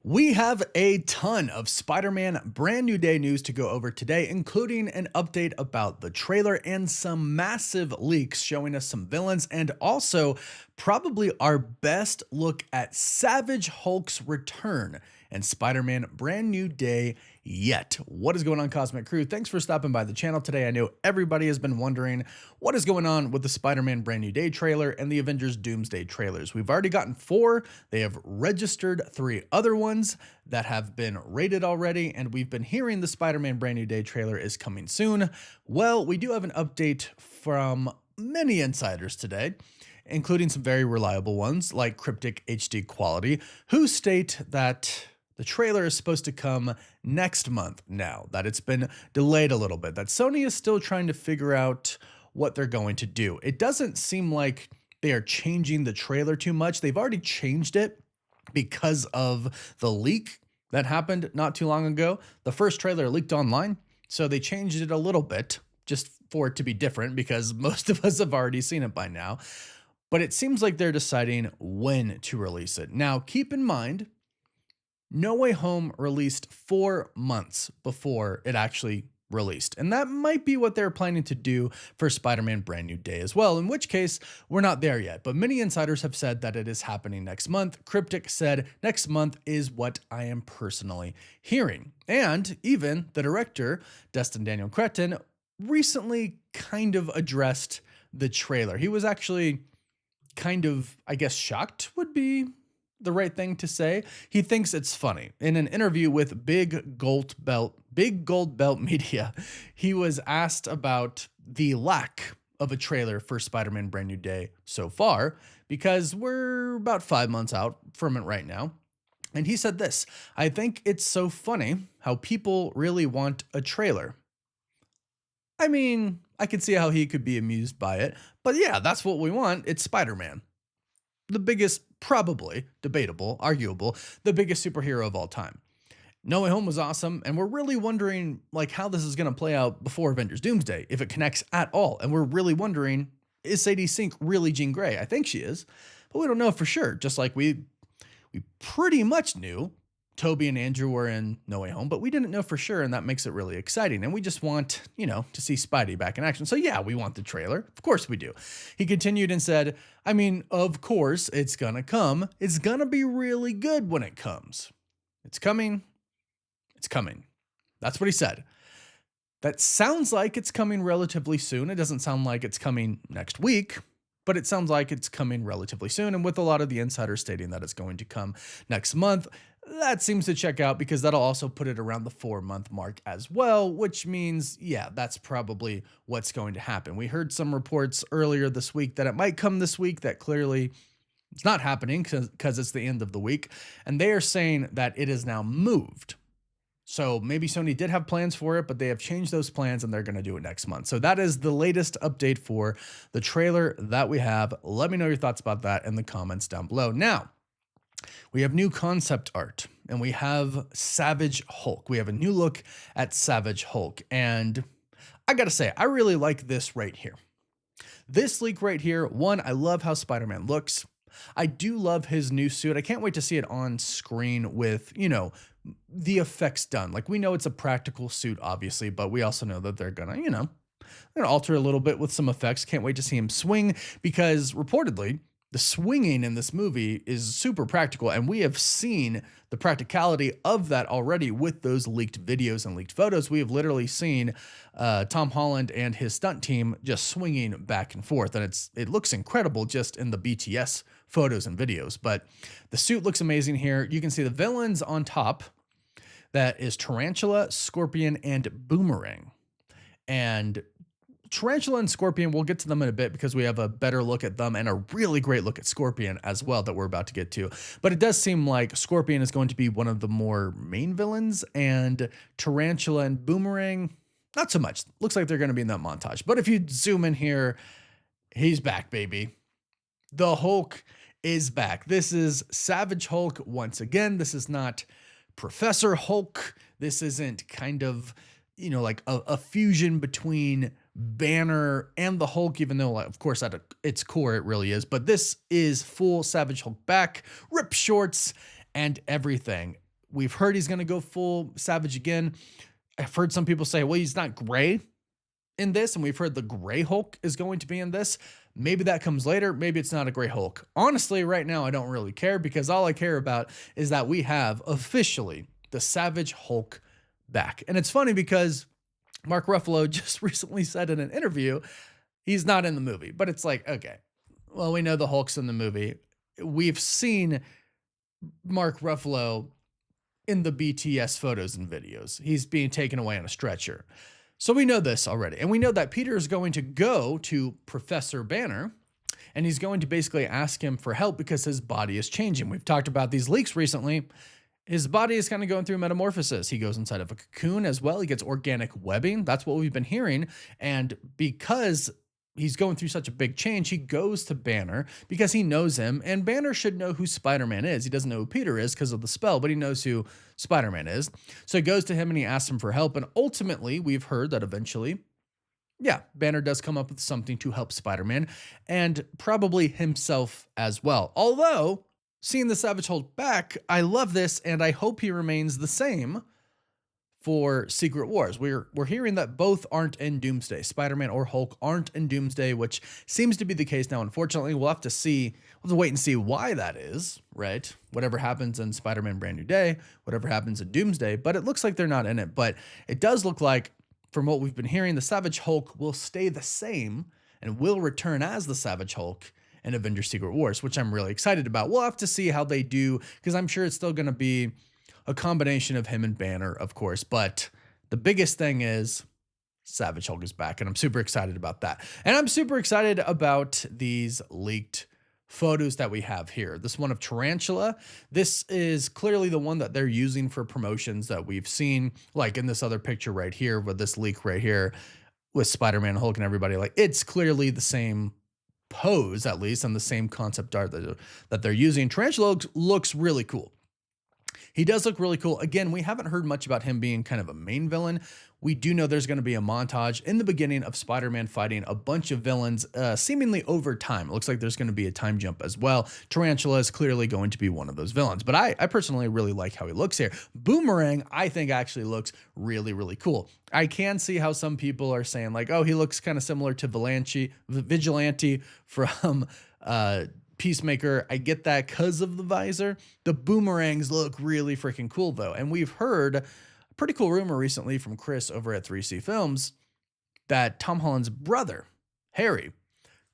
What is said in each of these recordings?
We have a ton of Spider-Man Brand New Day news to go over today, including an update about the trailer and some massive leaks showing us some villains, and also probably our best look at Savage Hulk's return and Spider-Man Brand New Day yet. What is going on, Cosmic Crew? Thanks for stopping by the channel today. I know everybody has been wondering what is going on with the Spider-Man Brand New Day trailer and the Avengers Doomsday trailers. We've already gotten 4. They have registered 3 other ones that have been rated already, and we've been hearing the Spider-Man Brand New Day trailer is coming soon. Well, we do have an update from many insiders today, including some very reliable ones like Cryptic HD Quality, who state that the trailer is supposed to come next month now, that it's been delayed a little bit, that Sony is still trying to figure out what they're going to do. It doesn't seem like they are changing the trailer too much. They've already changed it because of the leak that happened not too long ago. The first trailer leaked online, so they changed it a little bit just for it to be different because most of us have already seen it by now. But it seems like they're deciding when to release it. Now, keep in mind, No Way Home released 4 months before it actually released. And that might be what they're planning to do for Spider-Man Brand New Day as well, in which case we're not there yet. But many insiders have said that it is happening next month. Cryptic said next month is what I am personally hearing. And even the director, Destin Daniel Cretton, recently kind of addressed the trailer. He was actually kind of, I guess, shocked would be the right thing to say. He thinks it's funny. In an interview with Big Gold Belt Media, he was asked about the lack of a trailer for Spider-Man Brand New Day so far, because we're about 5 months out from it right now. And he said this: "I think it's so funny how people really want a trailer." I mean, I could see how he could be amused by it, but yeah, that's what we want. It's Spider-Man, the biggest, probably, debatable, arguable, the biggest superhero of all time. No Way Home was awesome, and we're really wondering like how this is going to play out before Avengers Doomsday, if it connects at all. And we're really wondering, is Sadie Sink really Jean Grey? I think she is, but we don't know for sure. Just like we pretty much knew Toby and Andrew were in No Way Home, but we didn't know for sure, and that makes it really exciting. And we just want, to see Spidey back in action. So yeah, we want the trailer. Of course we do. He continued and said, I mean, of course it's gonna come. It's gonna be really good when it comes. It's coming. It's coming. That's what he said. That sounds like it's coming relatively soon. It doesn't sound like it's coming next week, but it sounds like it's coming relatively soon. And with a lot of the insiders stating that it's going to come next month, that seems to check out, because that'll also put it around the 4-month mark as well, which means, yeah, that's probably what's going to happen. We heard some reports earlier this week that it might come this week. That clearly it's not happening because it's the end of the week. And they are saying that it is now moved. So maybe Sony did have plans for it, but they have changed those plans and they're going to do it next month. So that is the latest update for the trailer that we have. Let me know your thoughts about that in the comments down below. Now, we have new concept art, and we have Savage Hulk. We have a new look at Savage Hulk, and I gotta say, I really like this right here. This leak right here, one, I love how Spider-Man looks. I do love his new suit. I can't wait to see it on screen with, the effects done. Like, we know it's a practical suit, obviously, but we also know that they're gonna, alter a little bit with some effects. Can't wait to see him swing, because reportedly, the swinging in this movie is super practical, and we have seen the practicality of that already with those leaked videos and leaked photos. We have literally seen Tom Holland and his stunt team just swinging back and forth, and it looks incredible just in the BTS photos and videos. But the suit looks amazing here. You can see the villains on top. That is Tarantula, Scorpion, and Boomerang. And Tarantula and Scorpion, we'll get to them in a bit because we have a better look at them and a really great look at Scorpion as well that we're about to get to. But it does seem like Scorpion is going to be one of the more main villains, and Tarantula and Boomerang, not so much. Looks like they're going to be in that montage. But if you zoom in here, he's back, baby. The Hulk is back. This is Savage Hulk once again. This is not Professor Hulk. This isn't kind of, like a fusion between Banner and the Hulk, even though, of course, at its core it really is. But this is full Savage Hulk back, rip shorts, and everything. We've heard he's going to go full Savage again. I've heard some people say, well, he's not gray in this, and we've heard the Gray Hulk is going to be in this. Maybe that comes later. Maybe it's not a Gray Hulk. Honestly, right now, I don't really care, because all I care about is that we have officially the Savage Hulk back. And it's funny because Mark Ruffalo just recently said in an interview he's not in the movie, but it's like, okay, well, we know the Hulk's in the movie. We've seen Mark Ruffalo in the BTS photos and videos. He's being taken away on a stretcher. So we know this already. And we know that Peter is going to go to Professor Banner, and he's going to basically ask him for help because his body is changing. We've talked about these leaks recently. His body is kind of going through metamorphosis. He goes inside of a cocoon as well. He gets organic webbing. That's what we've been hearing. And because he's going through such a big change, he goes to Banner because he knows him, and Banner should know who Spider-Man is. He doesn't know who Peter is because of the spell, but he knows who Spider-Man is. So he goes to him and he asks him for help, and ultimately we've heard that eventually, yeah, Banner does come up with something to help Spider-Man, and probably himself as well. Although, seeing the Savage Hulk back, I love this, and I hope he remains the same for Secret Wars. We're hearing that both aren't in Doomsday. Spider-Man or Hulk aren't in Doomsday, which seems to be the case now. Unfortunately, we'll have to wait and see why that is, right? Whatever happens in Spider-Man Brand New Day, whatever happens in Doomsday, but it looks like they're not in it. But it does look like, from what we've been hearing, the Savage Hulk will stay the same and will return as the Savage Hulk in Avengers Secret Wars, which I'm really excited about. We'll have to see how they do, because I'm sure it's still going to be a combination of him and Banner, of course, but the biggest thing is Savage Hulk is back, and I'm super excited about that. And I'm super excited about these leaked photos that we have here. This one of Tarantula. This is clearly the one that they're using for promotions that we've seen, like in this other picture right here with this leak right here with Spider-Man, Hulk, and everybody. Like, it's clearly the same pose, at least, and the same concept art that they're using. Tarantula looks really cool. He does look really cool. Again, we haven't heard much about him being kind of a main villain. We do know there's going to be a montage in the beginning of Spider-Man fighting a bunch of villains, seemingly over time. It looks like there's going to be a time jump as well. Tarantula is clearly going to be one of those villains, but I personally really like how he looks here. Boomerang, I think, actually looks really, really cool. I can see how some people are saying, like, oh, he looks kind of similar to Vigilante from Peacemaker. I get that because of the visor. The boomerangs look really freaking cool, though. And we've heard a pretty cool rumor recently from Chris over at 3C Films that Tom Holland's brother, Harry,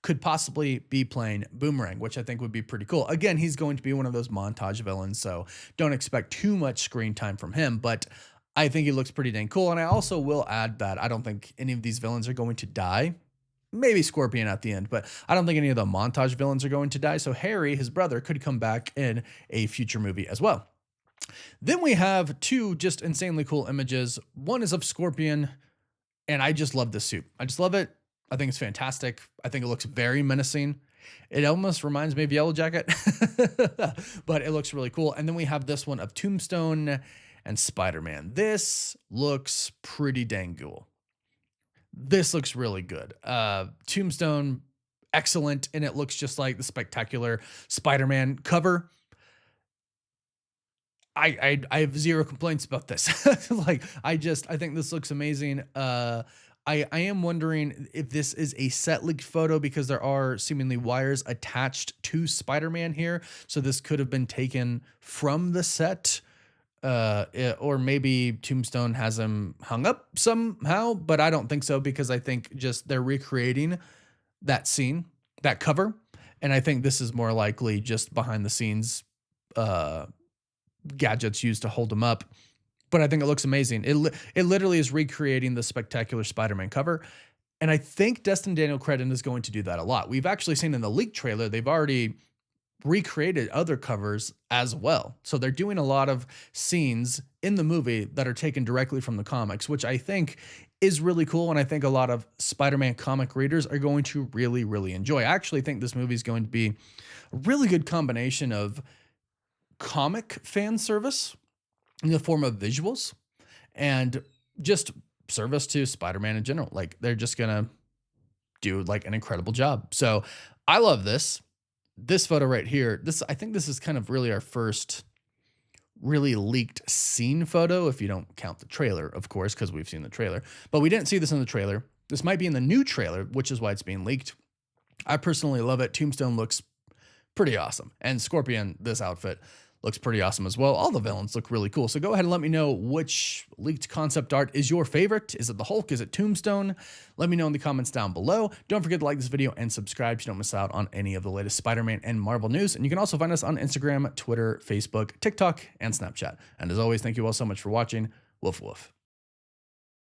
could possibly be playing Boomerang, which I think would be pretty cool. Again, he's going to be one of those montage villains, so don't expect too much screen time from him, but I think he looks pretty dang cool. And I also will add that I don't think any of these villains are going to die. Maybe Scorpion at the end, but I don't think any of the montage villains are going to die. So Harry, his brother, could come back in a future movie as well. Then we have two just insanely cool images. One is of Scorpion, and I just love this suit. I just love it. I think it's fantastic. I think it looks very menacing. It almost reminds me of Yellow Jacket, but it looks really cool. And then we have this one of Tombstone and Spider-Man. This looks pretty dang cool. This looks really good. Tombstone, excellent, and it looks just like the spectacular Spider-Man cover. I have zero complaints about this. Like, I think this looks amazing. I am wondering if this is a set leaked photo, because there are seemingly wires attached to Spider-Man here. So this could have been taken from the set. Or maybe Tombstone has him hung up somehow, but I don't think so, because I think just they're recreating that scene, that cover. And I think this is more likely just behind the scenes gadgets used to hold him up. But I think it looks amazing. It literally is recreating the spectacular Spider-Man cover. And I think Destin Daniel Cretton is going to do that a lot. We've actually seen in the leak trailer, they've already recreated other covers as well. So they're doing a lot of scenes in the movie that are taken directly from the comics, which I think is really cool. And I think a lot of Spider-Man comic readers are going to really, really enjoy. I actually think this movie is going to be a really good combination of comic fan service in the form of visuals and just service to Spider-Man in general. Like, they're just going to do like an incredible job. So I love this. This photo right here, I think this is kind of really our first really leaked scene photo, if you don't count the trailer, of course, because we've seen the trailer. But we didn't see this in the trailer. This might be in the new trailer, which is why it's being leaked. I personally love it. Tombstone looks pretty awesome. And Scorpion, this outfit, looks pretty awesome as well. All the villains look really cool. So go ahead and let me know which leaked concept art is your favorite. Is it the Hulk? Is it Tombstone? Let me know in the comments down below. Don't forget to like this video and subscribe so you don't miss out on any of the latest Spider-Man and Marvel news. And you can also find us on Instagram, Twitter, Facebook, TikTok, and Snapchat. And as always, thank you all so much for watching. Woof woof.